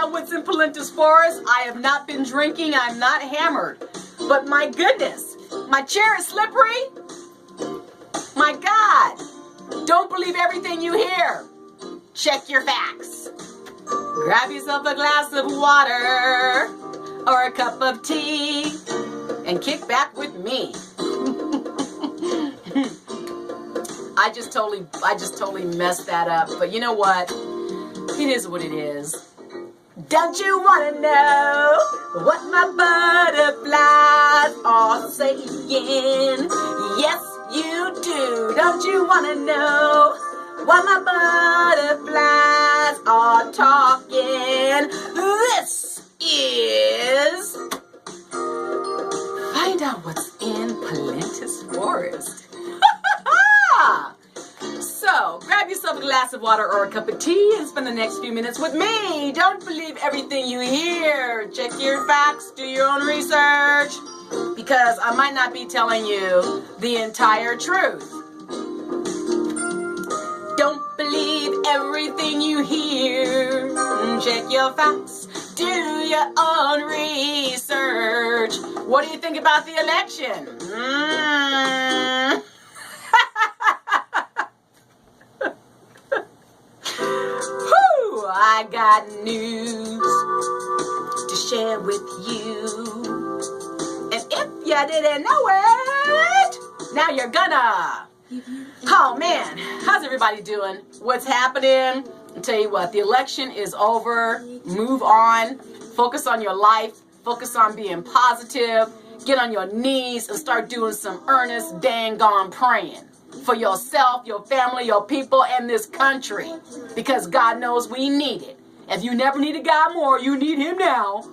out what's in Pelenta's Forrest. I have not been drinking. I'm not hammered. But my goodness, my chair is slippery. My God, don't believe everything you hear. Check your facts. Grab yourself a glass of water or a cup of tea and kick back with me. I just totally messed that up. But you know what? It is what it is. Don't you want to know what my butterflies are saying? Yes, you do. Don't you want to know what my butterflies are talking? This is Find Out What's in Pelenta's Forrest. So, grab yourself a glass of water or a cup of tea and spend the next few minutes with me. Don't believe everything you hear. Check your facts, do your own research, because I might not be telling you the entire truth. Don't believe everything you hear. Check your facts, do your own research. What do you think about the election? I got news to share with you. And if you didn't know it, now you're gonna. Oh man, how's everybody doing? What's happening? I'll tell you what, the election is over. Move on. Focus on your life. Focus on being positive. Get on your knees and start doing some earnest, dang on praying for yourself, your family, your people, and this country. Because God knows we need it. If you never needed God more, you need him now.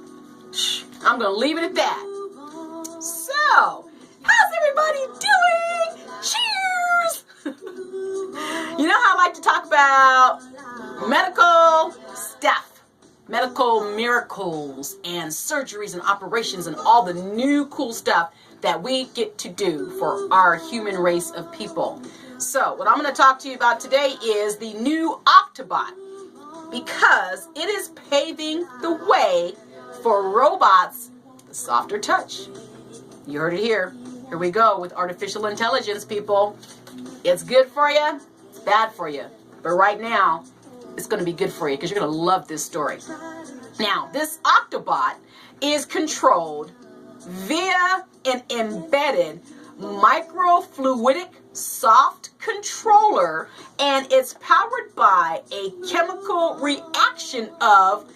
I'm going to leave it at that. So, how's everybody doing? Cheers! You know how I like to talk about medical stuff, medical miracles and surgeries and operations and all the new cool stuff that we get to do for our human race of people. So what I'm going to talk to you about today is the new Octobot, because it is paving the way for robots with softer touch. You heard it here. Here we go with artificial intelligence, people. It's good for you, it's bad for you. But right now, it's going to be good for you because you're going to love this story. Now, this Octobot is controlled via an embedded microfluidic soft controller, and it's powered by a chemical reaction of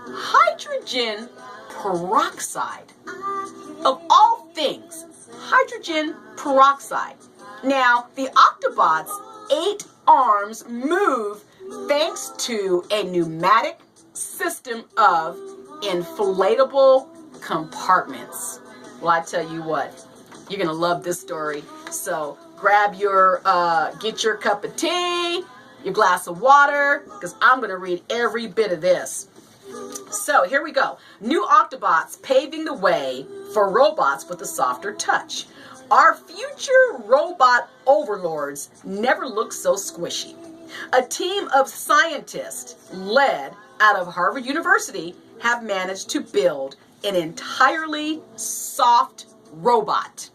hydrogen peroxide. Of all things, hydrogen peroxide. Now, the Octobot's 8 arms move thanks to a pneumatic system of inflatable compartments. Well, I tell you what, you're gonna love this story. So grab your get your cup of tea, your glass of water, because I'm gonna read every bit of this. So here we go. New Octobots paving the way for robots with a softer touch. Our future robot overlords never looked so squishy. A team of scientists led out of Harvard University have managed to build an entirely soft robot.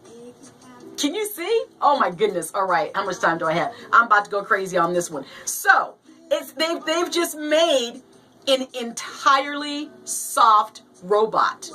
Can you see? Oh my goodness. All right. How much time do I have? I'm about to go crazy on this one. So they've just made an entirely soft robot.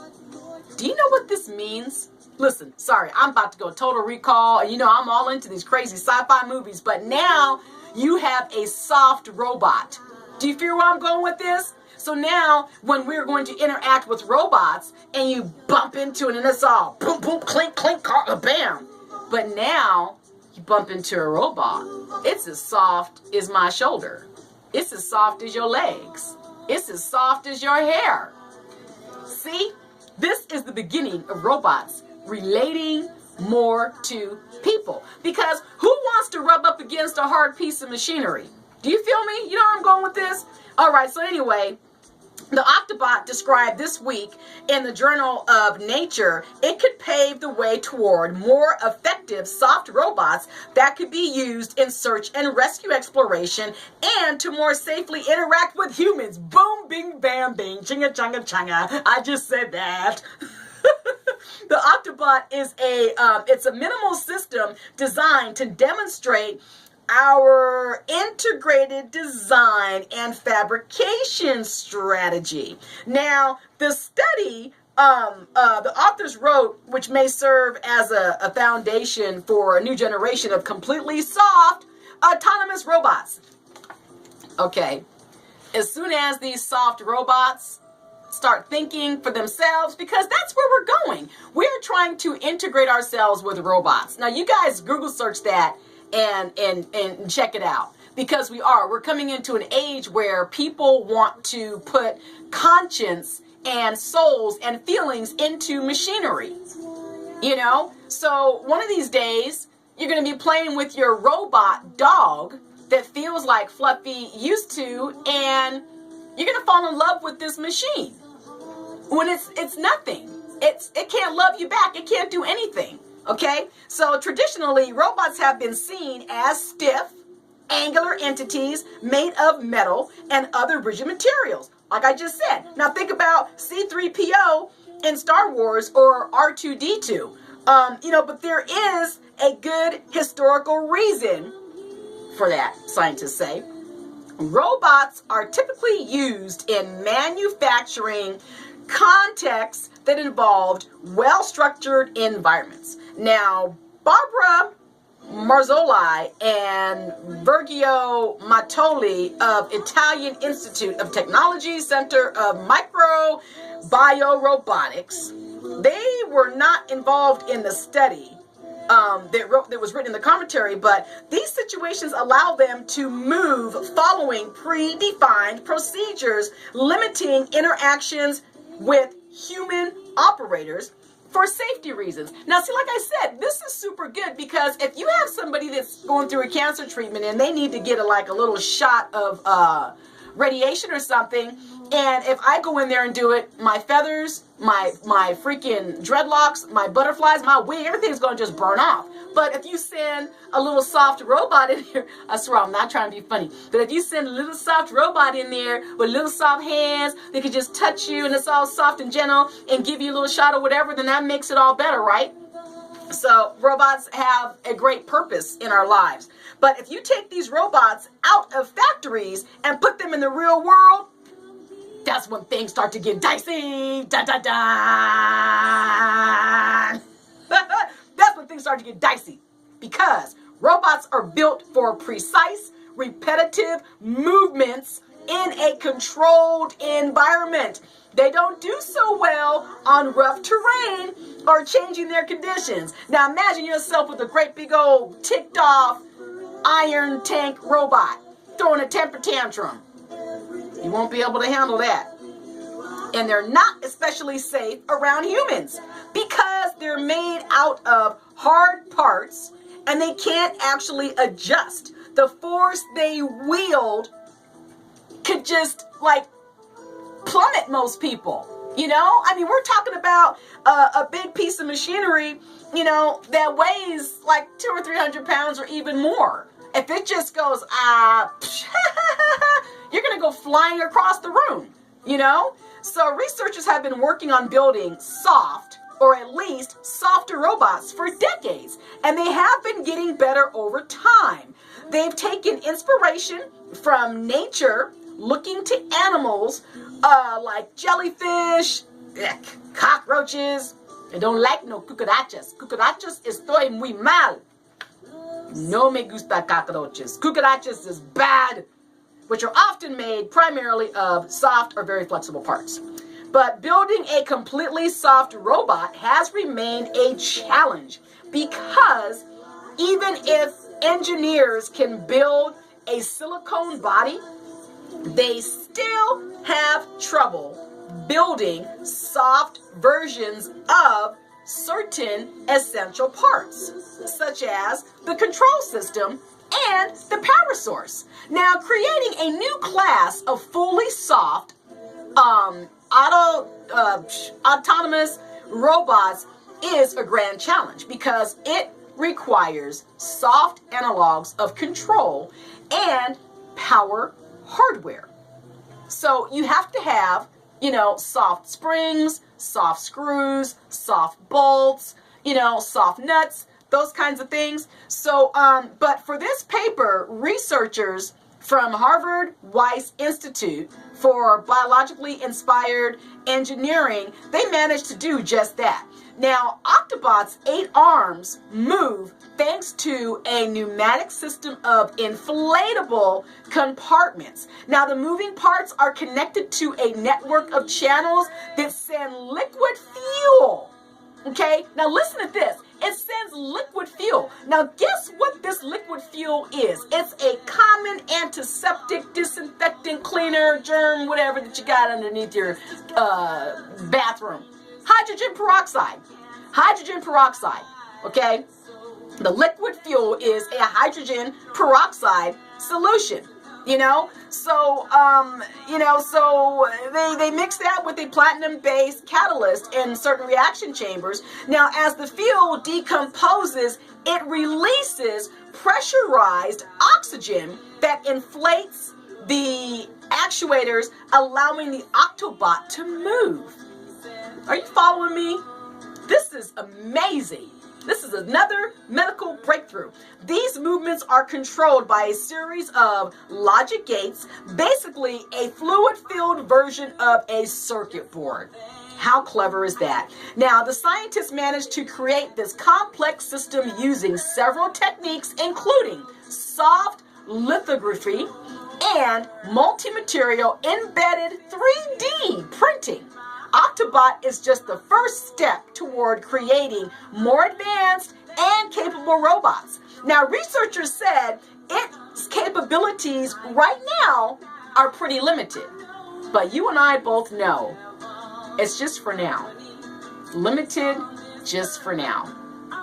Do you know what this means? Listen, sorry, I'm about to go total recall. And you know, I'm all into these crazy sci-fi movies, but now you have a soft robot. Do you feel where I'm going with this? So now, when we're going to interact with robots, and you bump into it, and it's all boom, boom, clink, clink, bam. But now, you bump into a robot. It's as soft as my shoulder. It's as soft as your legs. It's as soft as your hair. See? This is the beginning of robots relating more to people. Because who wants to rub up against a hard piece of machinery? Do you feel me? You know where I'm going with this? All right, so anyway, The Octobot described this week in the Journal of Nature, it could pave the way toward more effective soft robots that could be used in search and rescue exploration and to more safely interact with humans. Boom, bing, bam, bing, chinga, changa, changa. I just said that. The Octobot is it's a minimal system designed to demonstrate our integrated design and fabrication strategy. Now, the study the authors wrote, which may serve as a foundation for a new generation of completely soft autonomous robots. Okay, as soon as these soft robots start thinking for themselves, because that's where we're going. We're trying to integrate ourselves with robots. Now, you guys Google search that and check it out, because we're coming into an age where people want to put conscience and souls and feelings into machinery, you know. So one of these days you're going to be playing with your robot dog that feels like Fluffy used to, and you're going to fall in love with this machine when it's nothing. It can't love you back. It can't do anything. Okay, so traditionally, robots have been seen as stiff, angular entities made of metal and other rigid materials, like I just said. Now think about C-3PO in Star Wars or R2-D2. But there is a good historical reason for that, scientists say. Robots are typically used in manufacturing contexts that involved well-structured environments. Now, Barbara Marzoli and Virgio Mattoli of Italian Institute of Technology Center of Microbiorobotics, they were not involved in the study that was written in the commentary, but these situations allow them to move following predefined procedures, limiting interactions with human operators for safety reasons. Now, see, like I said, this is super good, because if you have somebody that's going through a cancer treatment and they need to get a little shot of radiation or something, and if I go in there and do it, my feathers, my freaking dreadlocks, my butterflies, my wig, everything's going to just burn off. But if you send a little soft robot in here, I swear I'm not trying to be funny, but if you send a little soft robot in there with little soft hands, they can just touch you and it's all soft and gentle and give you a little shot or whatever, then that makes it all better, right? So robots have a great purpose in our lives. But if you take these robots out of factories and put them in the real world, that's when things start to get dicey. Da, da, da. That's when things start to get dicey, because robots are built for precise, repetitive movements in a controlled environment. They don't do so well on rough terrain or changing their conditions. Now imagine yourself with a great big old ticked off iron tank robot throwing a temper tantrum. You won't be able to handle that. And they're not especially safe around humans, because they're made out of hard parts and they can't actually adjust. The force they wield could just plummet most people. I mean, we're talking about a big piece of machinery, that weighs 200 or 300 pounds or even more. If it just goes, you're going to go flying across the room, So researchers have been working on building soft, or at least softer robots for decades, and they have been getting better over time. They've taken inspiration from nature, looking to animals like jellyfish, cockroaches. I don't like no cucarachas. Cucarachas estoy muy mal. No me gusta cockroaches. Cucarachas is bad, which are often made primarily of soft or very flexible parts. But building a completely soft robot has remained a challenge, because even if engineers can build a silicone body, they still have trouble building soft versions of certain essential parts, such as the control system and the power source. Now, creating a new class of fully soft autonomous robots is a grand challenge because it requires soft analogs of control and power hardware. So you have to have, soft springs, soft screws, soft bolts, soft nuts, those kinds of things. So, but for this paper, researchers from Harvard Weiss Institute for Biologically Inspired Engineering, they managed to do just that. Now, Octobot's 8 arms move thanks to a pneumatic system of inflatable compartments. Now, the moving parts are connected to a network of channels that send liquid fuel. Okay, now listen to this. It sends liquid fuel. Now, guess what this liquid fuel is? It's a common antiseptic, disinfectant, cleaner, germ, whatever that you got underneath your bathroom. Hydrogen peroxide. Hydrogen peroxide. Okay? The liquid fuel is a hydrogen peroxide solution. So they mix that with a platinum-based catalyst in certain reaction chambers. Now, as the fuel decomposes, it releases pressurized oxygen that inflates the actuators, allowing the Octobot to move. Are you following me? This is amazing. This is another medical breakthrough. These movements are controlled by a series of logic gates, basically a fluid-filled version of a circuit board. How clever is that? Now, the scientists managed to create this complex system using several techniques, including soft lithography and multi-material embedded 3D printing. Octobot is just the first step toward creating more advanced and capable robots. Now, researchers said its capabilities right now are pretty limited, but you and I both know it's just for now. Limited just for now.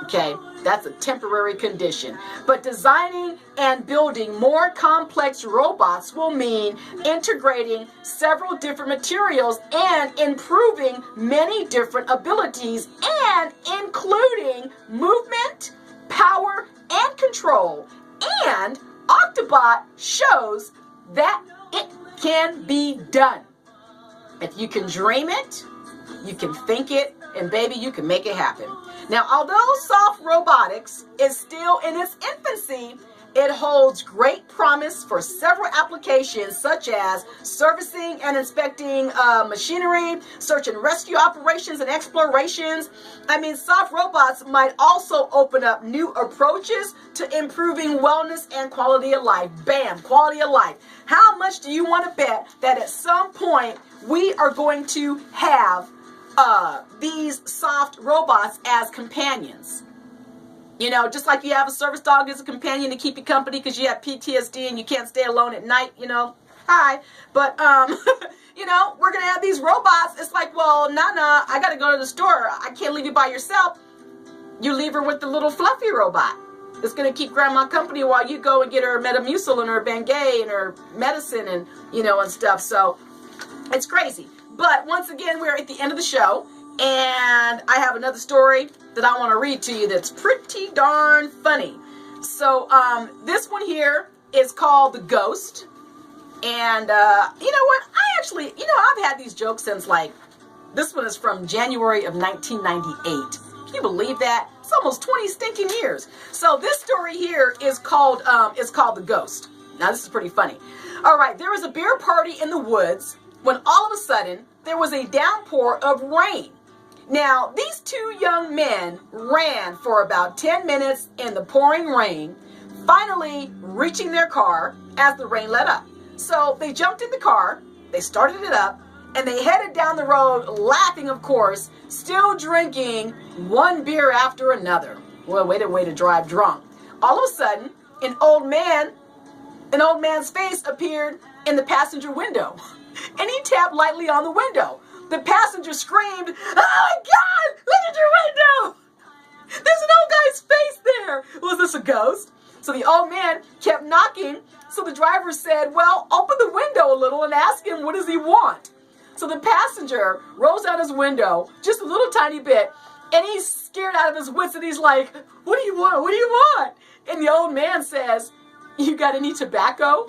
Okay, that's a temporary condition. But designing and building more complex robots will mean integrating several different materials and improving many different abilities, and including movement, power, and control. And Octobot shows that it can be done. If you can dream it, you can think it, and baby, you can make it happen. Now, although soft robotics is still in its infancy, it holds great promise for several applications such as servicing and inspecting machinery, search and rescue operations and explorations. Soft robots might also open up new approaches to improving wellness and quality of life. Bam, quality of life. How much do you want to bet that at some point we are going to have these soft robots as companions? Just like you have a service dog as a companion to keep you company because you have PTSD and you can't stay alone at night, Hi. But, we're going to have these robots. It's like, well, nah, I got to go to the store. I can't leave you by yourself. You leave her with the little fluffy robot. It's going to keep grandma company while you go and get her Metamucil and her Bengay and her medicine and, and stuff. So it's crazy. But once again, we're at the end of the show, and I have another story that I want to read to you that's pretty darn funny. So this one here is called The Ghost. And you know what? I've had these jokes since this one is from January of 1998. Can you believe that? It's almost 20 stinking years. So this story here is called The Ghost. Now, this is pretty funny. All right, there was a beer party in the woods when all of a sudden there was a downpour of rain. Now, these 2 young men ran for about 10 minutes in the pouring rain, finally reaching their car as the rain let up. So they jumped in the car, they started it up, and they headed down the road laughing, of course, still drinking one beer after another. Well, way to drive drunk. All of a sudden, an old man's face appeared in the passenger window, and he tapped lightly on the window. The passenger screamed, "Oh my God, look at your window! There's an old guy's face there!" Was this a ghost? So the old man kept knocking. So the driver said, "Well, open the window a little and ask him what does he want." So the passenger rolls down his window just a little tiny bit, and he's scared out of his wits, and he's like, what do you want? What do you want? And the old man says, you got any tobacco?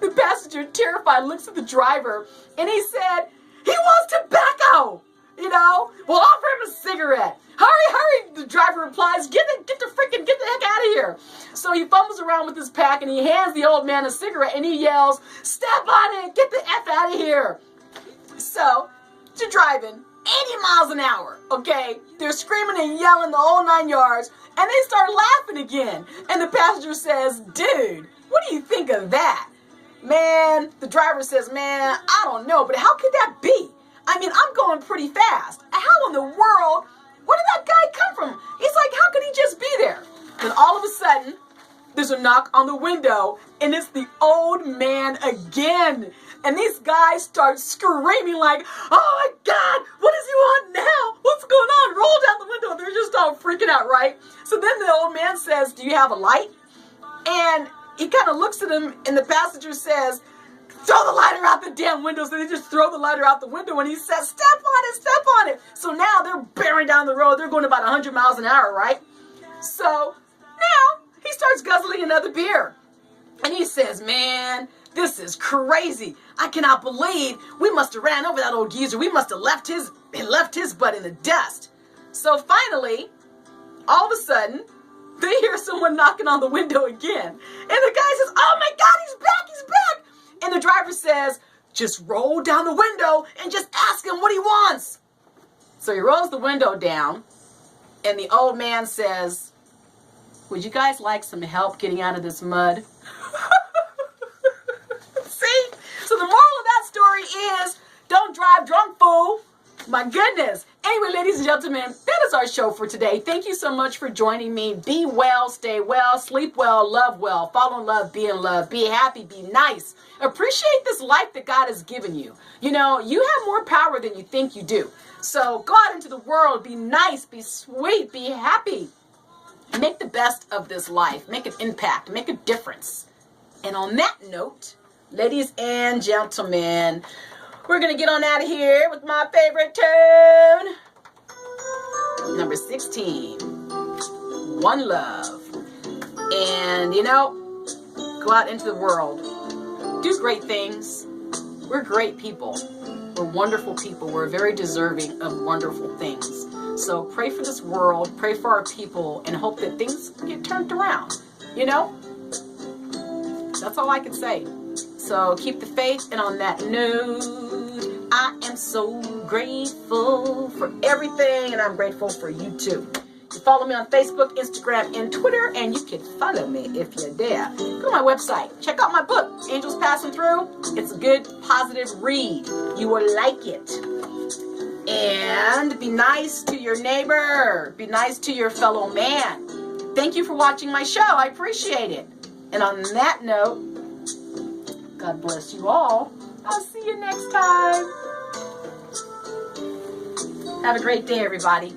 The passenger, terrified, looks at the driver, and he said, he wants tobacco, you know? Well, offer him a cigarette. Hurry, hurry, the driver replies, get the heck out of here. So he fumbles around with his pack, and he hands the old man a cigarette, and he yells, step on it, get the F out of here. So, they're driving 80 miles an hour, okay? They're screaming and yelling the whole 9 yards, and they start laughing again. And the passenger says, dude, what do you think of that? Man, the driver says, man, I don't know, but how could that be? I mean, I'm going pretty fast. How in the world, where did that guy come from? He's like, how could he just be there? Then all of a sudden, there's a knock on the window, and it's the old man again. And these guys start screaming like, oh my God, what does he want now? What's going on? Roll down the window. They're just all freaking out, right? So then the old man says, do you have a light? And he kind of looks at him, and the passenger says, throw the lighter out the damn window. So they just throw the lighter out the window, and he says, step on it, step on it. So now they're bearing down the road. They're going about 100 miles an hour, right? So now he starts guzzling another beer. And he says, man, this is crazy. I cannot believe we must have ran over that old geezer. We must have left his butt in the dust. So finally, all of a sudden, they hear someone knocking on the window again. And the guy says, oh my God, he's back, he's back. And the driver says, just roll down the window and just ask him what he wants. So he rolls the window down, and the old man says, would you guys like some help getting out of this mud? See? So the moral of that story is, don't drive drunk, fool. My goodness. Anyway, ladies and gentlemen, that is our show for today. Thank you so much for joining me. Be well, stay well, sleep well, love well, fall in love, be in love, be happy, be nice. Appreciate this life that God has given you. You know, you have more power than you think you do. So go out into the world, be nice, be sweet, be happy. Make the best of this life. Make an impact, make a difference. And on that note, ladies and gentlemen, we're going to get on out of here with my favorite tune. Number 16. One Love. And, you know, go out into the world. Do great things. We're great people. We're wonderful people. We're very deserving of wonderful things. So pray for this world. Pray for our people. And hope that things get turned around. You know? That's all I can say. So keep the faith. And on that note, I am so grateful for everything, and I'm grateful for you too. You follow me on Facebook, Instagram, and Twitter, and you can follow me if you dare. Go to my website. Check out my book, Angels Passing Through. It's a good, positive read. You will like it. And be nice to your neighbor. Be nice to your fellow man. Thank you for watching my show. I appreciate it. And on that note, God bless you all. I'll see you next time. Have a great day, everybody.